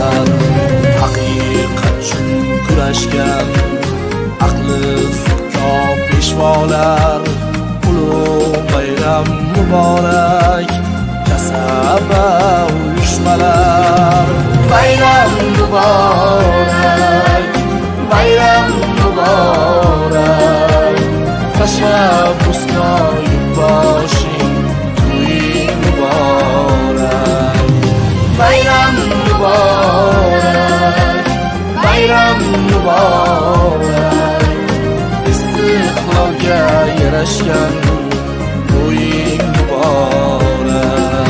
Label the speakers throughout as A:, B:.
A: qildilar. Haqiqat uchun kurashgan aqli zukko peshvolar. Ulug' bayram muborak, kasaba uyushmalar. Bayram muborak, bayram muborak, tashabbuskor yurtboshing to'ying muborak. Bayram muborak, bayram muborak, istiqlolga yarashgan to'ying muborak.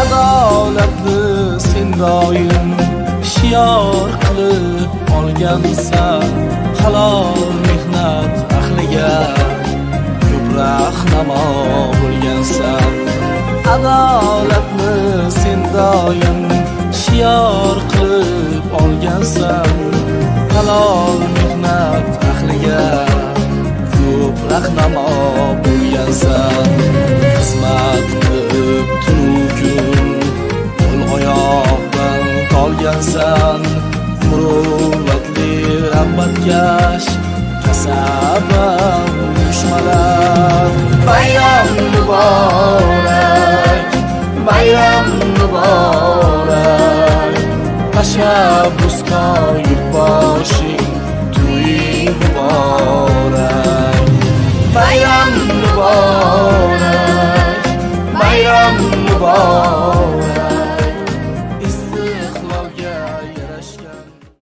A: Adolatni sen doim shior qilib olgansan. Halol mehnat ahliga ko'p rahnamo bo'lgansan. Adolatni sen doim shior qilib olgansan. Halol mehnat ahliga ko'p rahnamo bo'lgansan. Xizmat qilib tunu kun qo'l oyoqdan qolgansan. Muruvvatli rag'batkash kasaba uyushmalar. Bayram muborak, bayram muborak, tashabbuskor yurtboshing to'ying muborak. Bayram muborak, bayram muborak,